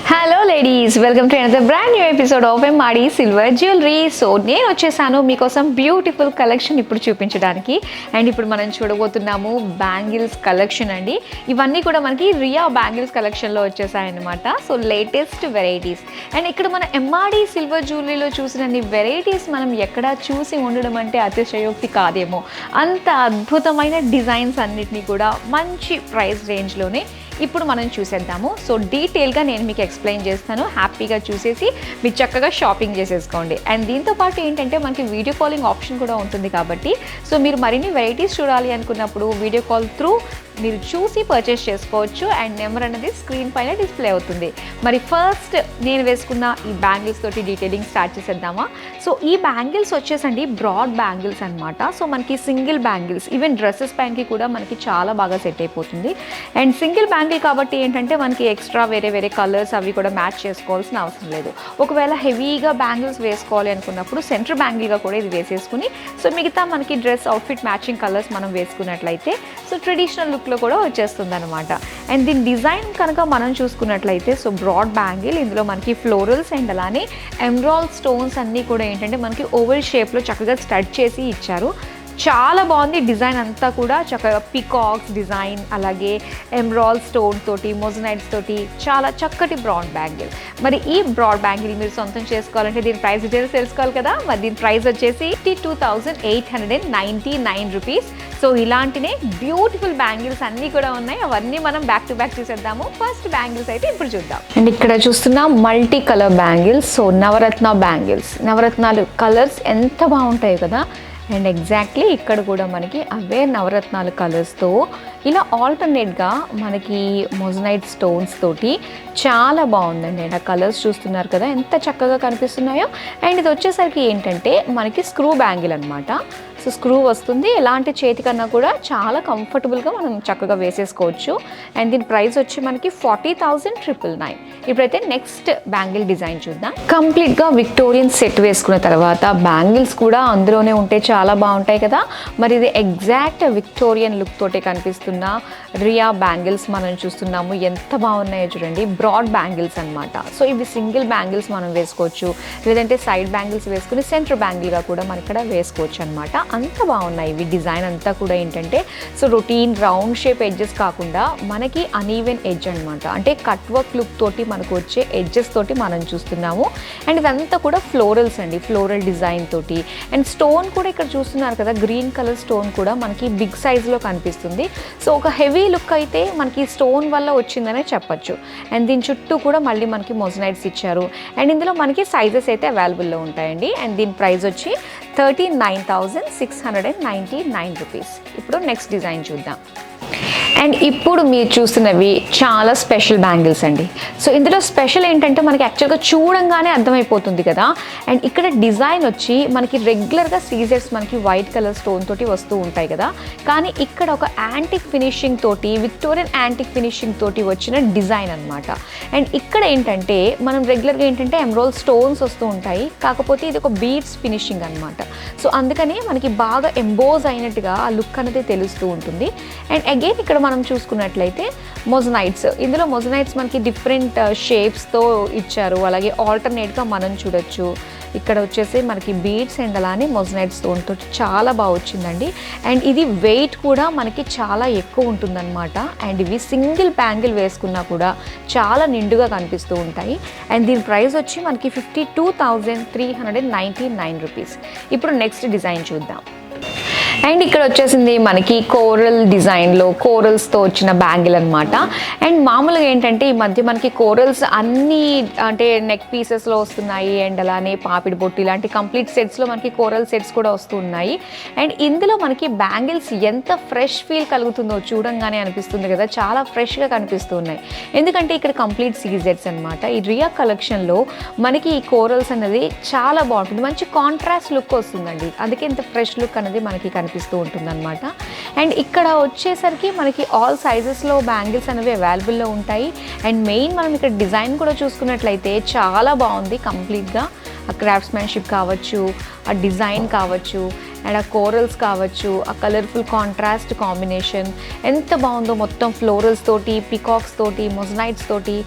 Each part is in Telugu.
Hello ladies, welcome to another brand new episode of MRD silver jewellery. So నేను వచ్చేసాను మీకోసం బ్యూటిఫుల్ కలెక్షన్ ఇప్పుడు చూపించడానికి. అండ్ ఇప్పుడు మనం చూడబోతున్నాము బ్యాంగిల్స్ కలెక్షన్ అండి. ఇవన్నీ కూడా మనకి రియా బ్యాంగిల్స్ కలెక్షన్లో వచ్చేసాయన్నమాట. So latest varieties. అండ్ ఇక్కడ మన ఎంఆర్డి సిల్వర్ జ్యువెలరీలో చూసినన్ని వెరైటీస్ మనం ఎక్కడా చూసి ఉండడం అంటే అతిశయోక్తి కాదేమో. అంత అద్భుతమైన డిజైన్స్ అన్నిటినీ కూడా మంచి ప్రైస్ రేంజ్లోనే ఇప్పుడు మనం చూసేద్దాము. సో డీటెయిల్గా నేను మీకు ఎక్స్ప్లెయిన్ చేస్తాను. హ్యాపీగా చూసేసి మీరు చక్కగా షాపింగ్ చేసేసుకోండి. అండ్ దీంతోపాటు ఏంటంటే మనకి వీడియో కాలింగ్ ఆప్షన్ కూడా ఉంటుంది కాబట్టి సో మీరు మరిన్ని వెరైటీస్ చూడాలి అనుకున్నప్పుడు వీడియో కాల్ త్రూ మీరు చూసి పర్చేస్ చేసుకోవచ్చు. అండ్ నెంబర్ అనేది స్క్రీన్ పైన డిస్ప్లే అవుతుంది. మరి ఫస్ట్ నేను వేసుకున్న ఈ బ్యాంగిల్స్ తోటి డీటెయిలింగ్ స్టార్ట్ చేసేద్దామా. సో ఈ బ్యాంగిల్స్ వచ్చేసండి బ్రాడ్ బ్యాంగిల్స్ అనమాట. సో మనకి సింగిల్ బ్యాంగిల్స్ ఈవెన్ డ్రెస్సెస్ పైనకి కూడా మనకి చాలా బాగా సెట్ అయిపోతుంది. అండ్ సింగిల్ బ్యాంగిల్ కాబట్టి ఏంటంటే మనకి ఎక్స్ట్రా వేరే కలర్స్ అవి కూడా మ్యాచ్ చేసుకోవాల్సిన అవసరం లేదు. ఒకవేళ హెవీగా బ్యాంగిల్స్ వేసుకోవాలి అనుకున్నప్పుడు సెంటర్ బ్యాంగిల్గా కూడా ఇది వేసేసుకుని సో మిగతా మనకి డ్రెస్ అవుట్ఫిట్ మ్యాచింగ్ కలర్స్ మనం వేసుకున్నట్లయితే సో ట్రెడిషనల్ లుక్లో కూడా వచ్చేస్తుంది అనమాట. అండ్ దీని డిజైన్ కనుక మనం చూసుకున్నట్లయితే సో బ్రాడ్ బ్యాంగిల్, ఇందులో మనకి ఫ్లోరల్స్ అండ్ అలానే ఎమరాల్డ్ స్టోన్స్ అన్నీ కూడా ఏంటంటే మనకి ఓవల్ షేప్లో చక్కగా స్టడ్ చేసి ఇచ్చారు. చాలా బాగుంది డిజైన్ అంతా కూడా. చక్కగా పికాక్స్ డిజైన్, అలాగే ఎమరాల్డ్ స్టోన్ తోటి మొజనైట్స్ తోటి చాలా చక్కటి బ్రాడ్ బ్యాంగిల్. మరి ఈ బ్రాడ్ బ్యాంగిల్ మీరు సొంతం చేసుకోవాలంటే దీని ప్రైస్ డీటెయిల్స్ తెలుసుకోవాలి కదా. మరి దీని ప్రైస్ వచ్చేసి 52,899 రూపీస్. సో ఇలాంటినే బ్యూటిఫుల్ బ్యాంగిల్స్ అన్నీ కూడా ఉన్నాయి. అవన్నీ మనం బ్యాక్ టు బ్యాక్ చూసేద్దాము. ఫస్ట్ బ్యాంగిల్స్ అయితే ఇప్పుడు చూద్దాం. అండ్ ఇక్కడ చూస్తున్న మల్టీ కలర్ బ్యాంగిల్స్. సో నవరత్న బ్యాంగిల్స్, నవరత్నాలు కలర్స్ ఎంత బాగుంటాయి కదా. అండ్ ఎగ్జాక్ట్లీ ఇక్కడ కూడా మనకి అవే నవరత్నాల కలర్స్తో ఇలా ఆల్టర్నేట్గా మనకి మొజనైట్ స్టోన్స్ తోటి చాలా బాగుందండి. అండ్ ఆ కలర్స్ చూస్తున్నారు కదా ఎంత చక్కగా కనిపిస్తున్నాయో. అండ్ ఇది వచ్చేసరికి ఏంటంటే మనకి స్క్రూ బ్యాంగిల్ అనమాట. సో స్క్రూ వస్తుంది. ఎలాంటి చేతికన్నా కూడా చాలా కంఫర్టబుల్గా మనం చక్కగా వేసేసుకోవచ్చు. అండ్ దీని ప్రైస్ వచ్చి మనకి 40,999. ఇప్పుడైతే నెక్స్ట్ బ్యాంగిల్ డిజైన్ చూద్దాం. కంప్లీట్గా విక్టోరియన్ సెట్ వేసుకున్న తర్వాత బ్యాంగిల్స్ కూడా అందులోనే ఉంటే చాలా బాగుంటాయి కదా. మరి ఇది ఎగ్జాక్ట్ విక్టోరియన్ లుక్ తోటే కనిపిస్తున్న రియా బ్యాంగిల్స్ మనం చూస్తున్నాము. ఎంత బాగున్నాయో చూడండి. బ్రాడ్ బ్యాంగిల్స్ అనమాట. సో ఇవి సింగిల్ బ్యాంగిల్స్ మనం వేసుకోవచ్చు, లేదంటే సైడ్ బ్యాంగిల్స్ వేసుకుని సెంటర్ బ్యాంగిల్గా కూడా మనం ఇక్కడ వేసుకోవచ్చు అనమాట. అంత బాగున్నాయి ఇవి. డిజైన్ అంతా కూడా ఏంటంటే so routine round shape edges కాకుండా మనకి అనీవెన్ ఎడ్జ్ అనమాట. అంటే కట్ వర్క్ లుక్ తోటి మనకు వచ్చే ఎడ్జెస్ తోటి మనం చూస్తున్నాము. అండ్ ఇదంతా కూడా ఫ్లోరల్స్ అండి, ఫ్లోరల్ డిజైన్ తోటి. అండ్ స్టోన్ కూడా ఇక్కడ చూస్తున్నారు కదా, గ్రీన్ కలర్ స్టోన్ కూడా మనకి బిగ్ సైజ్లో కనిపిస్తుంది. సో ఒక హెవీ లుక్ అయితే మనకి స్టోన్ వల్ల వచ్చిందనే చెప్పచ్చు. అండ్ దీని చుట్టూ కూడా మళ్ళీ మనకి మొజనైట్స్ ఇచ్చారు. అండ్ ఇందులో మనకి సైజెస్ అయితే అవైలబుల్లో ఉంటాయండి. అండ్ దీని ప్రైస్ వచ్చి 39,699 రూపీస్. ఇప్పుడు నెక్స్ట్ డిజైన్ చూద్దాం. అండ్ ఇప్పుడు మీరు చూస్తున్నవి చాలా స్పెషల్ బ్యాంగిల్స్ అండి. సో ఇందులో స్పెషల్ ఏంటంటే మనకి యాక్చువల్గా చూడంగానే అర్థమైపోతుంది కదా. అండ్ ఇక్కడ డిజైన్ వచ్చి మనకి రెగ్యులర్గా సీజర్స్ మనకి వైట్ కలర్ స్టోన్ తోటి వస్తూ ఉంటాయి కదా. కానీ ఇక్కడ ఒక యాంటిక్ ఫినిషింగ్ తోటి, విక్టోరియన్ యాంటిక్ ఫినిషింగ్ తోటి వచ్చిన డిజైన్ అనమాట. అండ్ ఇక్కడ ఏంటంటే మనం రెగ్యులర్గా ఏంటంటే ఎమరాల్డ్ స్టోన్స్ వస్తూ ఉంటాయి, కాకపోతే ఇది ఒక బీడ్స్ ఫినిషింగ్ అనమాట. సో అందుకని మనకి బాగా ఎంబోజ్ అయినట్టుగా ఆ లుక్ అనేది తెలుస్తూ ఉంటుంది. అండ్ అగైన్ ఇక్కడ మనం చూసుకున్నట్లయితే మొజనైట్స్, ఇందులో మొజనైట్స్ మనకి డిఫరెంట్ షేప్స్తో ఇచ్చారు. అలాగే ఆల్టర్నేట్గా మనం చూడొచ్చు. ఇక్కడ వచ్చేసి మనకి బీడ్స్ అండ్ అలానే మొజనైట్ స్టోన్తో చాలా బాగా వచ్చిందండి. అండ్ ఇది వెయిట్ కూడా మనకి చాలా ఎక్కువ ఉంటుందన్నమాట. అండ్ ఇవి సింగిల్ బ్యాంగిల్ వేసుకున్నా కూడా చాలా నిండుగా కనిపిస్తూ ఉంటాయి. అండ్ దీని ప్రైస్ వచ్చి మనకి 52,399 రూపీస్. ఇప్పుడు నెక్స్ట్ డిజైన్ చూద్దాం. అండ్ ఇక్కడ వచ్చేసింది మనకి కోరల్ డిజైన్లో కోరల్స్తో వచ్చిన బ్యాంగిల్ అనమాట. అండ్ మామూలుగా ఏంటంటే ఈ మధ్య మనకి కోరల్స్ అన్నీ అంటే నెక్ పీసెస్లో వస్తున్నాయి. అండ్ అలానే పాపిడి బొట్టు ఇలాంటి కంప్లీట్ సెట్స్లో మనకి కోరల్ సెట్స్ కూడా వస్తూ ఉన్నాయి. అండ్ ఇందులో మనకి బ్యాంగిల్స్ ఎంత ఫ్రెష్ ఫీల్ కలుగుతుందో చూడంగానే అనిపిస్తుంది కదా, చాలా ఫ్రెష్గా కనిపిస్తూ ఉన్నాయి. ఎందుకంటే ఇక్కడ కంప్లీట్ సీజెట్స్ అనమాట. ఈ రియా కలెక్షన్లో మనకి ఈ కోరల్స్ అనేది చాలా బాగుంటుంది, మంచి కాంట్రాస్ట్ లుక్ వస్తుందండి. అందుకే ఇంత ఫ్రెష్ లుక్ అనేది మనకి కనిపిస్తుంది ఉంటుందన్నమాట. అండ్ ఇక్కడ వచ్చేసరికి మనకి ఆల్ సైజెస్లో బ్యాంగిల్స్ అనేవి అవైలబుల్లో ఉంటాయి. అండ్ మెయిన్ మనం ఇక్కడ డిజైన్ కూడా చూసుకున్నట్లయితే చాలా బాగుంది. కంప్లీట్గా ఆ క్రాఫ్ట్స్మెన్షిప్ కావచ్చు, ఆ డిజైన్ కావచ్చు, అండ్ ఆ కోరల్స్ కావచ్చు, ఆ కలర్ఫుల్ కాంట్రాస్ట్ కాంబినేషన్ ఎంత బాగుందో. మొత్తం ఫ్లోరల్స్ తోటి, పికాక్స్ తోటి, మొజనైట్స్ తోటి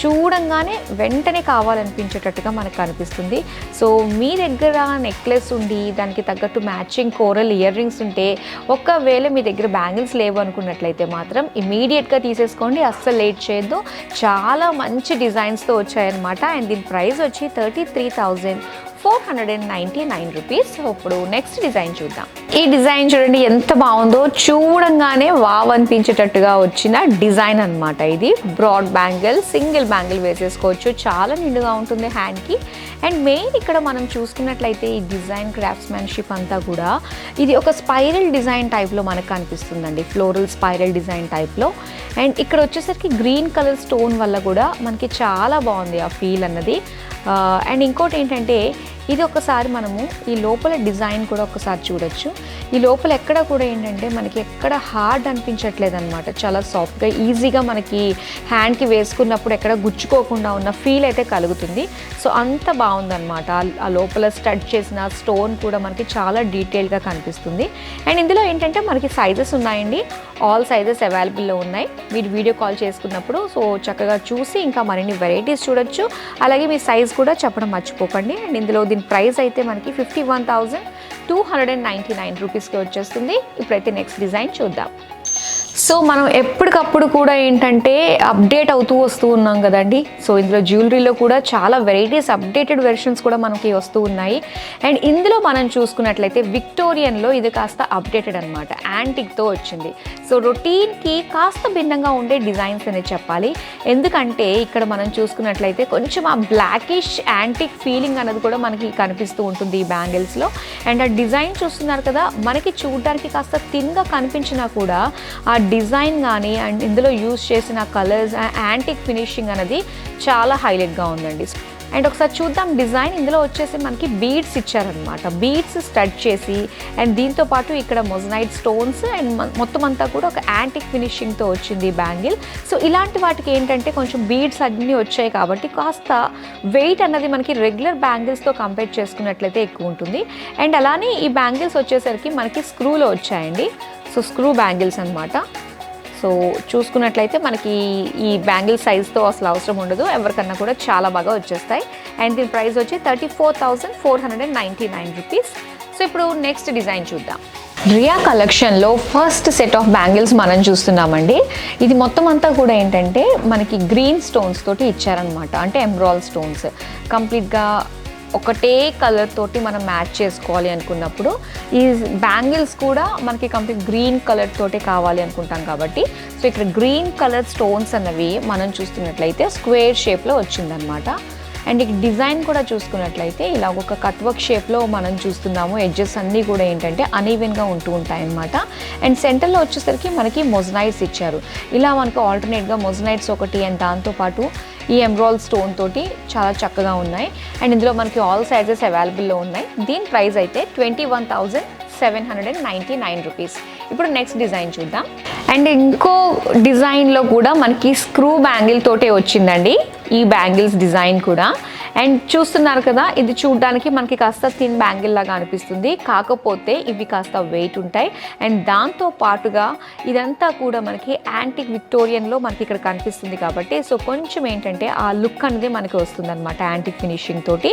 చూడంగానే వెంటనే కావాలనిపించేటట్టుగా మనకు కనిపిస్తుంది. సో మీ దగ్గర నెక్లెస్ ఉండి దానికి తగ్గట్టు మ్యాచింగ్ కోరల్ ఇయర్ రింగ్స్ ఉంటే, ఒకవేళ మీ దగ్గర బ్యాంగిల్స్ లేవు అనుకున్నట్లయితే మాత్రం ఇమీడియట్గా తీసేసుకోండి, అస్సలు లేట్ చేయొద్దు. చాలా మంచి డిజైన్స్తో వచ్చాయన్నమాట. అండ్ దీని ప్రైస్ వచ్చి 33,499 రూపీస్. ఇప్పుడు నెక్స్ట్ డిజైన్ చూద్దాం. ఈ డిజైన్ చూడండి ఎంత బాగుందో, చూడంగానే వావ్ అనిపించేటట్టుగా వచ్చిన డిజైన్ అనమాట. ఇది బ్రాడ్ బ్యాంగిల్, సింగిల్ బ్యాంగిల్ వేసేసుకోవచ్చు, చాలా నిండుగా ఉంటుంది హ్యాండ్కి. అండ్ మెయిన్ ఇక్కడ మనం చూసుకున్నట్లయితే ఈ డిజైన్ క్రాఫ్ట్స్మెన్షిప్ అంతా కూడా ఇది ఒక స్పైరల్ డిజైన్ టైప్లో మనకు కనిపిస్తుందండి, ఫ్లోరల్ స్పైరల్ డిజైన్ టైప్లో. అండ్ ఇక్కడ వచ్చేసరికి గ్రీన్ కలర్ స్టోన్ వల్ల కూడా మనకి చాలా బాగుంది ఆ ఫీల్ అన్నది. అండ్ ఇంకోటి ఏంటంటే ఇది ఒకసారి మనము ఈ లోపల డిజైన్ కూడా ఒకసారి చూడొచ్చు. ఈ లోపల ఎక్కడ కూడా ఏంటంటే మనకి ఎక్కడ హార్డ్ అనిపించట్లేదు అనమాట, చాలా సాఫ్ట్గా ఈజీగా మనకి హ్యాండ్కి వేసుకున్నప్పుడు ఎక్కడ గుచ్చుకోకుండా ఉన్న ఫీల్ అయితే కలుగుతుంది. సో అంత బాగుందన్నమాట. ఆ లోపల స్టడ్ చేసిన స్టోన్ కూడా మనకి చాలా డీటెయిల్గా కనిపిస్తుంది. అండ్ ఇందులో ఏంటంటే మనకి సైజెస్ ఉన్నాయండి, ఆల్ సైజెస్ అవైలబుల్లో ఉన్నాయి. మీరు వీడియో కాల్ చేసుకున్నప్పుడు సో చక్కగా చూసి ఇంకా మరిన్ని వెరైటీస్ చూడొచ్చు. అలాగే మీ సైజ్ కూడా చెప్పడం మర్చిపోకండి. అండ్ ఇందులో దీని ప్రైస్ అయితే మనకి 51,299 రూపీస్కి వచ్చేస్తుంది. ఇప్పుడైతే నెక్స్ట్ డిజైన్ చూద్దాం. సో మనం ఎప్పటికప్పుడు కూడా ఏంటంటే అప్డేట్ అవుతూ వస్తూ ఉన్నాం కదండి. సో ఇందులో జ్యువెలరీలో కూడా చాలా వెరైటీస్, అప్డేటెడ్ వెర్షన్స్ కూడా మనకి వస్తూ ఉన్నాయి. అండ్ ఇందులో మనం చూసుకున్నట్లయితే విక్టోరియన్లో ఇది కాస్త అప్డేటెడ్ అనమాట, యాంటిక్తో వచ్చింది. సో రొటీన్కి కాస్త భిన్నంగా ఉండే డిజైన్స్ అనేది చెప్పాలి. ఎందుకంటే ఇక్కడ మనం చూసుకున్నట్లయితే కొంచెం ఆ బ్లాకిష్ యాంటిక్ ఫీలింగ్ అనేది కూడా మనకి కనిపిస్తూ ఉంటుంది ఈ బ్యాంగిల్స్లో. అండ్ ఆ డిజైన్ చూస్తున్నారు కదా, మనకి చూడడానికి కాస్త థిన్గా కనిపించినా కూడా ఆ డిజైన్ కానీ అండ్ ఇందులో యూజ్ చేసిన కలర్స్, యాంటిక్ ఫినిషింగ్ అనేది చాలా హైలైట్గా ఉందండి. అండ్ ఒకసారి చూద్దాం డిజైన్. ఇందులో వచ్చేసి మనకి బీడ్స్ ఇచ్చారనమాట, బీడ్స్ స్టడ్ చేసి అండ్ దీంతో పాటు ఇక్కడ మొజనైట్ స్టోన్స్ అండ్ మొత్తం అంతా కూడా ఒక యాంటిక్ ఫినిషింగ్తో వచ్చింది బ్యాంగిల్. సో ఇలాంటి వాటికి ఏంటంటే కొంచెం బీడ్స్ అన్నీ వచ్చాయి కాబట్టి కాస్త వెయిట్ అన్నది మనకి రెగ్యులర్ బ్యాంగిల్స్తో కంపేర్ చేసుకున్నట్లయితే ఎక్కువ ఉంటుంది. అండ్ అలానే ఈ బ్యాంగిల్స్ వచ్చేసరికి మనకి స్క్రూలో వచ్చాయండి. సో స్క్రూ బ్యాంగిల్స్ అనమాట. సో చూసుకున్నట్లయితే మనకి ఈ బ్యాంగిల్ సైజ్తో అసలు అవసరం ఉండదు, ఎవరికన్నా కూడా చాలా బాగా వచ్చేస్తాయి. అండ్ దీని ప్రైస్ వచ్చి 34,499 రూపీస్. సో ఇప్పుడు నెక్స్ట్ డిజైన్ చూద్దాం. రియా కలెక్షన్లో ఫస్ట్ సెట్ ఆఫ్ బ్యాంగిల్స్ మనం చూస్తున్నామండి. ఇది మొత్తం అంతా కూడా ఏంటంటే మనకి గ్రీన్ స్టోన్స్ తోటి ఇచ్చారనమాట, అంటే ఎంబ్రాయిడ్ స్టోన్స్. కంప్లీట్గా ఒకటే కలర్ తోటి మనం మ్యాచ్ చేసుకోవాలి అనుకున్నప్పుడు ఈ బ్యాంగిల్స్ కూడా మనకి కంప్లీట్ గ్రీన్ కలర్ తోటే కావాలి అనుకుంటాం కాబట్టి సో ఇక్కడ గ్రీన్ కలర్ స్టోన్స్ అన్నవి మనం చూస్తున్నట్లయితే స్క్వేర్ షేప్లో వచ్చిందనమాట. అండ్ ఈ డిజైన్ కూడా చూసుకున్నట్లయితే ఇలా ఒక కట్ వర్క్ షేప్లో మనం చూస్తున్నాము. ఎడ్జెస్ అన్నీ కూడా ఏంటంటే అనీవెన్గా ఉంటూ ఉంటాయన్నమాట. అండ్ సెంటర్లో వచ్చేసరికి మనకి మొజనైట్స్ ఇచ్చారు. ఇలా మనకు ఆల్టర్నేట్గా మొజనైట్స్ ఒకటి అండ్ దాంతోపాటు ఈ ఎంబ్రాయిడ్ స్టోన్ తోటి చాలా చక్కగా ఉన్నాయి. అండ్ ఇందులో మనకి ఆల్ సైజెస్ అవైలబుల్లో ఉన్నాయి. దీని ప్రైస్ అయితే 21,799 రూపీస్. ఇప్పుడు నెక్స్ట్ డిజైన్ చూద్దాం. అండ్ ఇంకో డిజైన్లో కూడా మనకి స్క్రూ బ్యాంగిల్ తోటే వచ్చిందండి ఈ బ్యాంగిల్స్ డిజైన్ కూడా. అండ్ చూస్తున్నారు కదా, ఇది చూడడానికి మనకి కాస్త థిన్ బ్యాంగిల్ లాగా అనిపిస్తుంది, కాకపోతే ఇవి కాస్త వెయిట్ ఉంటాయి. అండ్ దాంతో పాటుగా ఇదంతా కూడా మనకి యాంటిక్ విక్టోరియన్లో మనకి ఇక్కడ కనిపిస్తుంది కాబట్టి సో కొంచెం ఏంటంటే ఆ లుక్ అనేది మనకి వస్తుంది అనమాట యాంటిక్ ఫినిషింగ్ తోటి.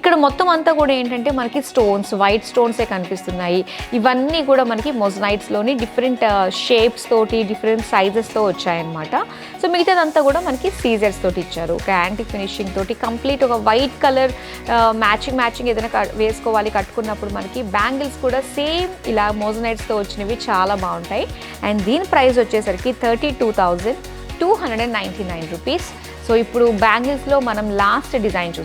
ఇక్కడ మొత్తం అంతా కూడా ఏంటంటే మనకి స్టోన్స్, వైట్ స్టోన్సే కనిపిస్తున్నాయి. ఇవన్నీ కూడా మనకి మొజనైట్స్లోని డిఫరెంట్ షేప్స్ తోటి డిఫరెంట్ సైజెస్తో వచ్చాయన్నమాట. సో మిగతాదంతా కూడా మనకి సీజర్స్ తోటి ఇచ్చారు, ఒక యాంటిక్ ఫినిషింగ్ తోటి కంప్లీట్ ఒక వైట్ కలర్ మ్యాచింగ్ ఏదైనా వేసుకోవాలి కట్టుకున్నప్పుడు మనకి బ్యాంగిల్స్ కూడా సేమ్ ఇలా మోజనైట్స్తో వచ్చినవి చాలా బాగుంటాయి. అండ్ దీని ప్రైస్ వచ్చేసరికి 32,299 రూపీస్. సో ఇప్పుడు బ్యాంగిల్స్లో మనం లాస్ట్ డిజైన్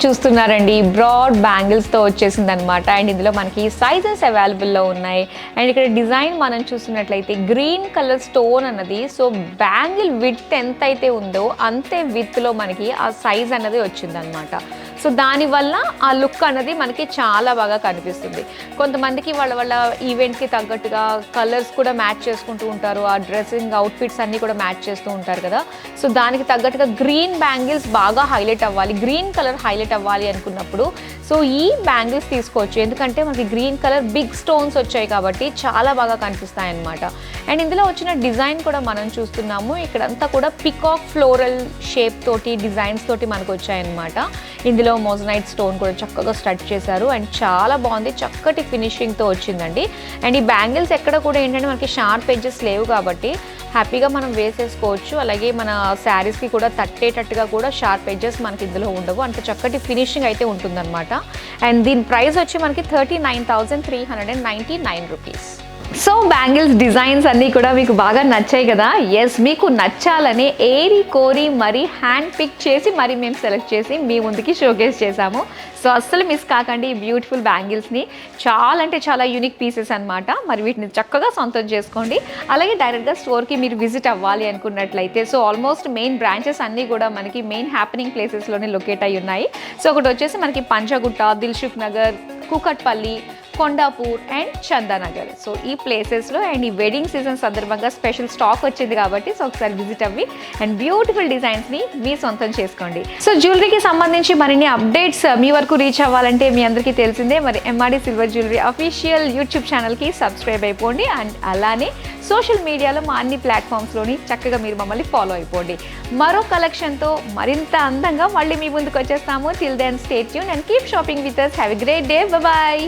చూస్తున్నారండి. బ్రాడ్ బ్యాంగిల్స్తో వచ్చేసింది అనమాట. అండ్ ఇందులో మనకి సైజెస్ అవైలబుల్లో ఉన్నాయి. అండ్ ఇక్కడ డిజైన్ మనం చూస్తున్నట్లయితే గ్రీన్ కలర్ స్టోన్ అన్నది సో బ్యాంగిల్ విడ్త్ ఎంత అయితే ఉందో అంతే విడ్త్లో మనకి ఆ సైజ్ అన్నది వచ్చిందనమాట. సో దానివల్ల ఆ లుక్ అన్నది మనకి చాలా బాగా కనిపిస్తుంది. కొంతమందికి వాళ్ళ ఈవెంట్కి తగ్గట్టుగా కలర్స్ కూడా మ్యాచ్ చేసుకుంటూ ఉంటారు, ఆ డ్రెస్సింగ్ అవుట్ఫిట్స్ అన్నీ కూడా మ్యాచ్ చేస్తూ ఉంటారు కదా. సో దానికి తగ్గట్టుగా గ్రీన్ బ్యాంగిల్స్ బాగా హైలైట్ అవ్వాలి, గ్రీన్ కలర్ హైలైట్ అవ్వాలి అనుకున్నప్పుడు సో సో ఈ బ్యాంగిల్స్ తీసుకోవచ్చు, ఎందుకంటే మనకి గ్రీన్ కలర్ బిగ్ స్టోన్స్ వచ్చాయి కాబట్టి చాలా బాగా కనిపిస్తాయి అన్నమాట. అండ్ ఇందులో వచ్చిన డిజైన్ కూడా మనం చూస్తున్నాము, ఇక్కడంతా కూడా పికాక్ ఫ్లోరల్ షేప్ తోటి డిజైన్స్ తోటి మనకు వచ్చాయన్నమాట. ఇందులో మోజనైట్ స్టోన్ కూడా చక్కగా స్టడ్ చేశారు అండ్ చాలా బాగుంది, చక్కటి ఫినిషింగ్తో వచ్చిందండి. అండ్ ఈ బ్యాంగిల్స్ ఎక్కడ కూడా ఏంటంటే మనకి షార్ప్ ఎడ్జెస్ లేవు కాబట్టి హ్యాపీగా మనం వేసేసుకోవచ్చు. అలాగే మన శారీస్కి కూడా తట్టేటట్టుగా కూడా షార్ప్ ఎడ్జెస్ మనకి ఇందులో ఉండవు, అంత చక్కటి ఫినిషింగ్ అయితే ఉంటుందన్నమాట. అండ్ దీని ప్రైస్ వచ్చి మనకి 39,399 రూపీస్. సో బ్యాంగిల్స్ డిజైన్స్ అన్నీ కూడా మీకు బాగా నచ్చాయి కదా. ఎస్, మీకు నచ్చాలని ఏరి కోరి మరీ హ్యాండ్ పిక్ చేసి మరీ మేము సెలెక్ట్ చేసి మీ ముందుకి షోకేస్ చేశాము. సో అస్సలు మిస్ కాకండి ఈ బ్యూటిఫుల్ బ్యాంగిల్స్ని, చాలా అంటే చాలా యూనిక్ పీసెస్ అనమాట. మరి వీటిని చక్కగా సొంతం చేసుకోండి. అలాగే డైరెక్ట్గా స్టోర్కి మీరు విజిట్ అవ్వాలి అనుకున్నట్లయితే సో ఆల్మోస్ట్ మెయిన్ బ్రాంచెస్ అన్నీ కూడా మనకి మెయిన్ హ్యాపెనింగ్ ప్లేసెస్లోనే లొకేట్ అయ్యి ఉన్నాయి. సో ఒకటి వచ్చేసి మనకి పంచగుట్ట, దిల్సుఖ్ నగర్, కూకట్పల్లి, కొండాపూర్ అండ్ చందానగర్. సో ఈ ప్లేసెస్లో అండ్ ఈ వెడ్డింగ్ సీజన్ సందర్భంగా స్పెషల్ స్టాక్ వచ్చింది కాబట్టి సో ఒకసారి విజిట్ అవ్వి అండ్ బ్యూటిఫుల్ డిజైన్స్ని మీ సొంతం చేసుకోండి. సో జ్యువెలరీకి సంబంధించి మరిన్ని అప్డేట్స్ మీ వరకు రీచ్ అవ్వాలంటే మీ అందరికీ తెలిసిందే, మరి MRD silver jewellery official YouTube ఛానల్కి సబ్స్క్రైబ్ అయిపోండి. అండ్ అలానే సోషల్ మీడియాలో మా అన్ని ప్లాట్ఫామ్స్లోని చక్కగా మీరు మమ్మల్ని ఫాలో అయిపోండి. మరో కలెక్షన్తో మరింత అందంగా మళ్ళీ మీ ముందుకు వచ్చేస్తాము. Till then stay tuned and keep shopping with us. Have a great day. Bye.